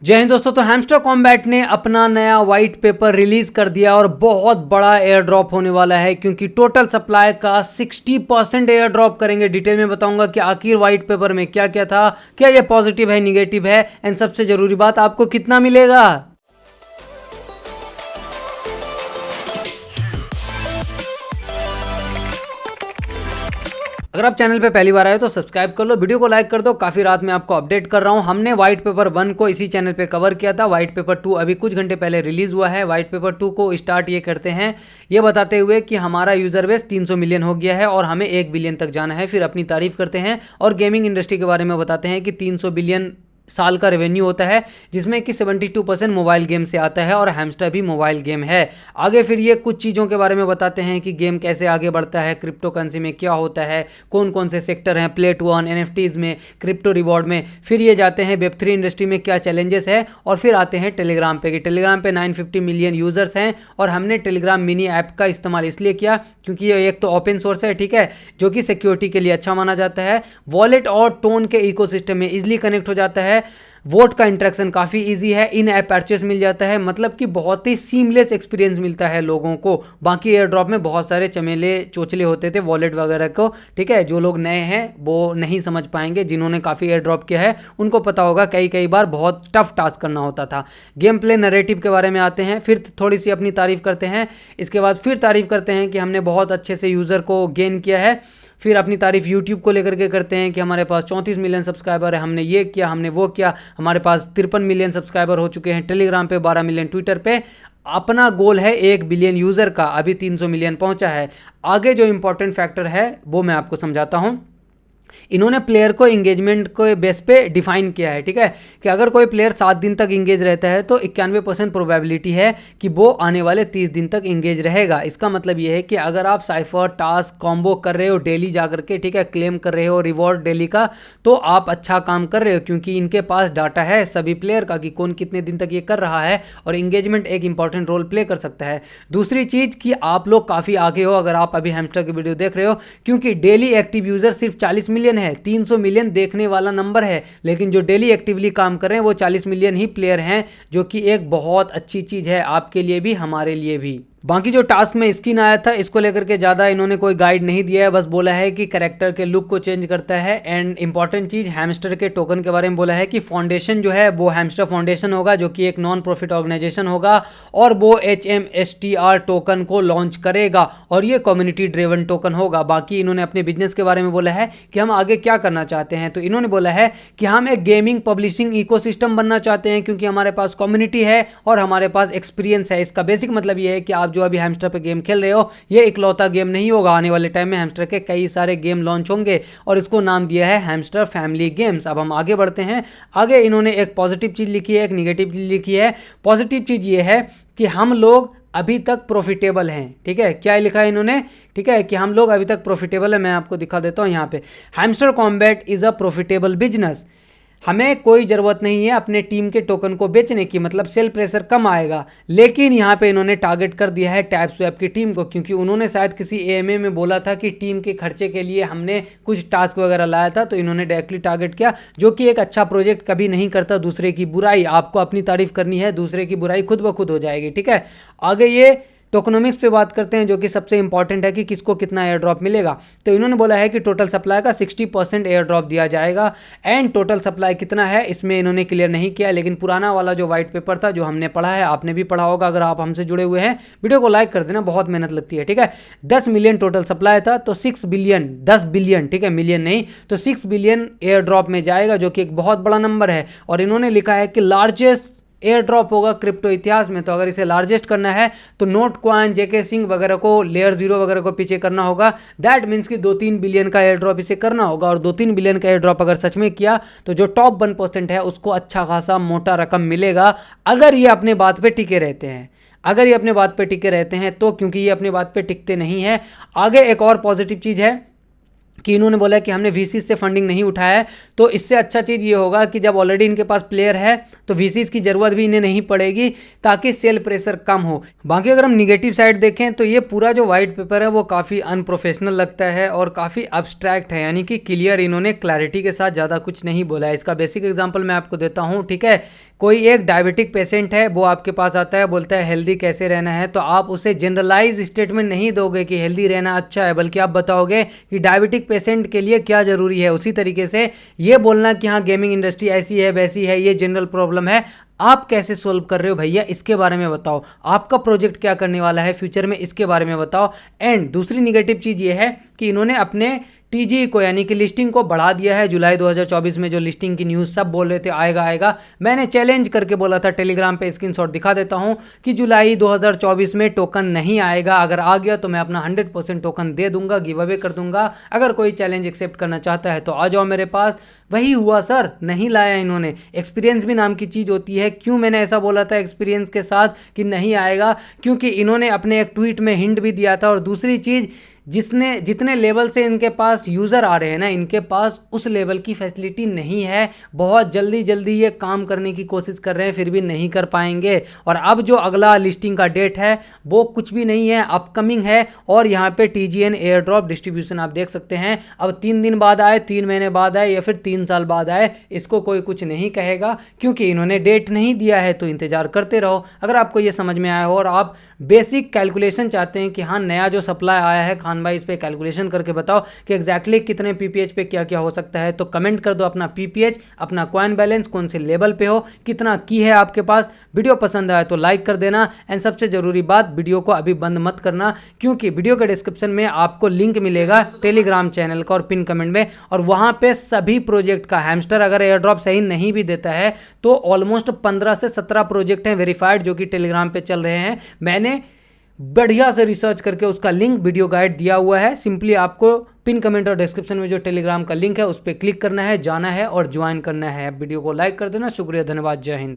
जय हिंद दोस्तों। तो हैमस्टर कॉम्बैट ने अपना नया वाइट पेपर रिलीज कर दिया और बहुत बड़ा एयर ड्रॉप होने वाला है, क्योंकि टोटल सप्लाई का 60% एयर ड्रॉप करेंगे। डिटेल में बताऊंगा कि आखिर वाइट पेपर में क्या क्या था, क्या ये पॉजिटिव है, निगेटिव है, एंड सबसे जरूरी बात, आपको कितना मिलेगा। अगर आप चैनल पे पहली बार आए तो सब्सक्राइब कर लो, वीडियो को लाइक कर दो। काफ़ी रात में आपको अपडेट कर रहा हूँ। हमने वाइट पेपर 1 को इसी चैनल पे कवर किया था। वाइट पेपर 2 अभी कुछ घंटे पहले रिलीज हुआ है। वाइट पेपर 2 को स्टार्ट ये करते हैं ये बताते हुए कि हमारा यूजर बेस 300 मिलियन हो गया है और हमें 1 बिलियन तक जाना है। फिर अपनी तारीफ करते हैं और गेमिंग इंडस्ट्री के बारे में बताते हैं कि 300 बिलियन साल का रेवेन्यू होता है, जिसमें कि 72% मोबाइल गेम से आता है और हैमस्टर भी मोबाइल गेम है। आगे फिर ये कुछ चीज़ों के बारे में बताते हैं कि गेम कैसे आगे बढ़ता है, क्रिप्टो करेंसी में क्या होता है, कौन कौन से सेक्टर हैं, प्ले टू अर्न, NFTs में, क्रिप्टो रिवॉर्ड में। फिर ये जाते हैं वेब3 इंडस्ट्री में क्या चैलेंजेस है, और फिर आते हैं टेलीग्राम पे कि टेलीग्राम पे 950 मिलियन यूजर्स हैं और हमने टेलीग्राम मिनी ऐप का इस्तेमाल इसलिए किया क्योंकि ये एक तो ओपन सोर्स है, ठीक है, जो कि सिक्योरिटी के लिए अच्छा माना जाता है। वॉलेट और टोन के इकोसिस्टम में इजीली कनेक्ट हो जाता है। वोट का इंटरेक्शन काफ़ी इजी है। इन ऐप परचेस मिल जाता है, मतलब कि बहुत ही सीमलेस एक्सपीरियंस मिलता है लोगों को। बाकी एयर ड्रॉप में बहुत सारे चमेले चोचले होते थे वॉलेट वगैरह को, ठीक है। जो लोग नए हैं वो नहीं समझ पाएंगे, जिन्होंने काफ़ी एयर ड्रॉप किया है उनको पता होगा कई बार बहुत टफ टास्क करना होता था। गेम प्ले नरेटिव के बारे में आते हैं, फिर थोड़ी सी अपनी तारीफ करते हैं, इसके बाद फिर तारीफ करते हैं कि हमने बहुत अच्छे से यूज़र को गेन किया है। फिर अपनी तारीफ यूट्यूब को लेकर के करते हैं कि हमारे पास 34 मिलियन सब्सक्राइबर है, हमने ये किया, हमने वो किया। हमारे पास 53 मिलियन सब्सक्राइबर हो चुके हैं टेलीग्राम पे, 12 मिलियन ट्विटर पे। अपना गोल है 1 बिलियन यूज़र का, अभी 300 मिलियन पहुंचा है। आगे जो इंपॉर्टेंट फैक्टर है वो मैं आपको समझाता हूँ। इन्होंने प्लेयर को इंगेजमेंट के बेस पे डिफाइन किया है, ठीक है, कि अगर कोई प्लेयर 7 दिन तक इंगेज रहता है तो 91% प्रोबेबिलिटी है कि वो आने वाले 30 दिन तक इंगेज रहेगा। इसका मतलब ये है कि अगर आप साइफर टास्क कॉम्बो कर रहे हो डेली जा करके, ठीक है, क्लेम कर रहे हो रिवॉर्ड डेली का, तो आप अच्छा काम कर रहे हो, क्योंकि इनके पास डाटा है सभी प्लेयर का कि कौन कितने दिन तक ये कर रहा है, और इंगेजमेंट एक इंपॉर्टेंट रोल प्ले कर सकता है। दूसरी चीज़ कि आप लोग काफ़ी आगे हो अगर आप अभी हैमस्टर की वीडियो देख रहे हो, क्योंकि डेली एक्टिव यूज़र सिर्फ 40 मिलियन है। 300 मिलियन देखने वाला नंबर है, लेकिन जो डेली एक्टिवली काम कर रहे हैं वो 40 मिलियन ही प्लेयर हैं, जो कि एक बहुत अच्छी चीज़ है आपके लिए भी, हमारे लिए भी। बाकी जो टास्क में स्किन आया था इसको लेकर के ज़्यादा इन्होंने कोई गाइड नहीं दिया है, बस बोला है कि कैरेक्टर के लुक को चेंज करता है। एंड इंपॉर्टेंट चीज़ हैमस्टर के टोकन के बारे में बोला है कि फाउंडेशन जो है वो हैमस्टर फाउंडेशन होगा, जो कि एक नॉन प्रॉफिट ऑर्गेनाइजेशन होगा, और वो HMSTR टोकन को लॉन्च करेगा और ये कम्युनिटी ड्रिवन टोकन होगा। बाकी इन्होंने अपने बिजनेस के बारे में बोला है कि हम आगे क्या करना चाहते हैं, तो इन्होंने बोला है कि हम एक गेमिंग पब्लिशिंग इकोसिस्टम बनना चाहते हैं, क्योंकि हमारे पास कम्युनिटी है और हमारे पास एक्सपीरियंस है। इसका बेसिक मतलब ये है कि आप जो अभी हैमस्टर पे गेम खेल रहे हो ये इकलौता गेम नहीं होगा, आने वाले टाइम में हैमस्टर के कई सारे गेम लॉन्च होंगे, और इसको नाम दिया है हैमस्टर फैमिली गेम्स। अब हम आगे बढ़ते हैं। आगे इन्होंने एक पॉजिटिव चीज़ लिखी है, एक निगेटिव चीज़ लिखी है। पॉजिटिव चीज़ ये है कि हम लोग अभी तक प्रॉफिटेबल हैं, ठीक है। क्या लिखा है इन्होंने, ठीक है, कि हम लोग अभी तक प्रॉफिटेबल है। मैं आपको दिखा देता हूँ यहाँ पे, hamster combat is a profitable business. हमें कोई ज़रूरत नहीं है अपने टीम के टोकन को बेचने की, मतलब सेल प्रेशर कम आएगा। लेकिन यहाँ पे इन्होंने टारगेट कर दिया है टैप स्वैप की टीम को, क्योंकि उन्होंने शायद किसी AMA में बोला था कि टीम के खर्चे के लिए हमने कुछ टास्क वगैरह लाया था, तो इन्होंने डायरेक्टली टारगेट किया, जो कि एक अच्छा प्रोजेक्ट कभी नहीं करता दूसरे की बुराई। आपको अपनी तारीफ करनी है, दूसरे की बुराई खुद ब खुद हो जाएगी, ठीक है। आगे ये टोकनोमिक्स पे बात करते हैं, जो कि सबसे इंपॉर्टेंट है कि किसको कितना एयर ड्रॉप मिलेगा। तो इन्होंने बोला है कि टोटल सप्लाई का 60% एयर ड्रॉप दिया जाएगा। एंड टोटल सप्लाई कितना है इसमें इन्होंने क्लियर नहीं किया, लेकिन पुराना वाला जो वाइट पेपर था जो हमने पढ़ा है, आपने भी पढ़ा होगा अगर आप हमसे जुड़े हुए हैं, वीडियो को लाइक कर देना, बहुत मेहनत लगती है, ठीक है। 10 मिलियन टोटल सप्लाई था, तो 6 बिलियन, 10 बिलियन, ठीक है, मिलियन नहीं, तो 6 बिलियन एयर ड्रॉप में जाएगा, जो कि एक बहुत बड़ा नंबर है। और इन्होंने लिखा है कि लार्जेस्ट एयर ड्रॉप होगा क्रिप्टो इतिहास में। तो अगर इसे लार्जेस्ट करना है तो नोट कॉइन, जेके सिंह वगैरह को, लेयर 0 वगैरह को पीछे करना होगा। दैट मीन्स कि 2-3 बिलियन का एयर ड्रॉप इसे करना होगा, और 2-3 बिलियन का एयर ड्रॉप अगर सच में किया तो जो टॉप 1% है उसको अच्छा खासा मोटा रकम मिलेगा, अगर ये अपने बात पे टिके रहते हैं। अगर ये अपने बात पे टिके रहते हैं तो, क्योंकि ये अपने बात पे टिकते नहीं है। आगे एक और पॉजिटिव चीज़ है कि इन्होंने बोला कि हमने VCs से फंडिंग नहीं उठाया है, तो इससे अच्छा चीज़ ये होगा कि जब ऑलरेडी इनके पास प्लेयर है तो VCs की ज़रूरत भी इन्हें नहीं पड़ेगी, ताकि सेल प्रेशर कम हो। बाकी अगर हम निगेटिव साइड देखें तो ये पूरा जो वाइट पेपर है वो काफ़ी अनप्रोफेशनल लगता है और काफ़ी अब्स्ट्रैक्ट है, यानी कि क्लियर इन्होंने क्लैरिटी के साथ ज़्यादा कुछ नहीं बोला है। इसका बेसिक एग्जाम्पल मैं आपको देता हूँ, ठीक है, कोई एक डायबिटिक पेशेंट है, वो आपके पास आता है, बोलता है हेल्दी कैसे रहना है, तो आप उसे जनरलाइज स्टेटमेंट नहीं दोगे कि हेल्दी रहना अच्छा है, बल्कि आप बताओगे कि डायबिटिक पेशेंट के लिए क्या ज़रूरी है। उसी तरीके से ये बोलना कि हाँ गेमिंग इंडस्ट्री ऐसी है वैसी है, ये जनरल प्रॉब्लम है, आप कैसे सोल्व कर रहे हो भैया, इसके बारे में बताओ। आपका प्रोजेक्ट क्या करने वाला है फ्यूचर में, इसके बारे में बताओ। एंड दूसरी निगेटिव चीज़ ये है कि इन्होंने अपने टीजी को यानी कि लिस्टिंग को बढ़ा दिया है। जुलाई 2024 में जो लिस्टिंग की न्यूज़ सब बोल रहे थे आएगा आएगा, मैंने चैलेंज करके बोला था, टेलीग्राम पे स्क्रीनशॉट दिखा देता हूं कि जुलाई 2024 में टोकन नहीं आएगा। अगर आ गया तो मैं अपना 100% टोकन दे दूंगा, गिव अवे कर दूंगा। अगर कोई चैलेंज एक्सेप्ट करना चाहता है तो आ जाओ मेरे पास। वही हुआ सर, नहीं लाया इन्होंने। एक्सपीरियंस भी नाम की चीज़ होती है। क्यों मैंने ऐसा बोला था एक्सपीरियंस के साथ कि नहीं आएगा, क्योंकि इन्होंने अपने एक ट्वीट में हिंट भी दिया था। और दूसरी चीज़, जितने लेवल से इनके पास यूज़र आ रहे हैं ना, इनके पास उस लेवल की फैसिलिटी नहीं है। बहुत जल्दी जल्दी ये काम करने की कोशिश कर रहे हैं, फिर भी नहीं कर पाएंगे। और अब जो अगला लिस्टिंग का डेट है वो कुछ भी नहीं है, अपकमिंग है। और यहाँ पे TGN एयर ड्रॉप डिस्ट्रीब्यूशन आप देख सकते हैं। अब 3 दिन बाद आए, 3 महीने बाद आए, या फिर 3 साल बाद आए, इसको कोई कुछ नहीं कहेगा, क्योंकि इन्होंने डेट नहीं दिया है। तो इंतज़ार करते रहो। अगर आपको ये समझ में आया हो और आप बेसिक कैलकुलेशन चाहते हैं कि हाँ नया जो सप्लाई आया है खान भाई, इस पे कैलकुलेशन करके बताओ कि एग्जैक्टली कितने PPH पे क्या क्या हो सकता है, तो कमेंट कर दो अपना PPH, अपना कॉइन बैलेंस, कौन से लेवल पे हो, कितना की है आपके पास। वीडियो पसंद आए तो लाइक कर देना। एंड सबसे जरूरी बात, वीडियो को अभी बंद मत करना, क्योंकि वीडियो के डिस्क्रिप्शन में आपको लिंक मिलेगा टेलीग्राम चैनल का और पिन कमेंट में। और वहां पे सभी प्रोजेक्ट का हैमस्टर अगर एयर ड्रॉप सही नहीं भी देता है तो ऑलमोस्ट 15 से 17 प्रोजेक्ट हैं वेरीफाइड जो कि टेलीग्राम पे चल रहे हैं। मैंने बढ़िया से रिसर्च करके उसका लिंक वीडियो गाइड दिया हुआ है। सिंपली आपको पिन कमेंट और डिस्क्रिप्शन में जो टेलीग्राम का लिंक है उस पर क्लिक करना है, जाना है और ज्वाइन करना है। वीडियो को लाइक कर देना। शुक्रिया, धन्यवाद, जय हिंद।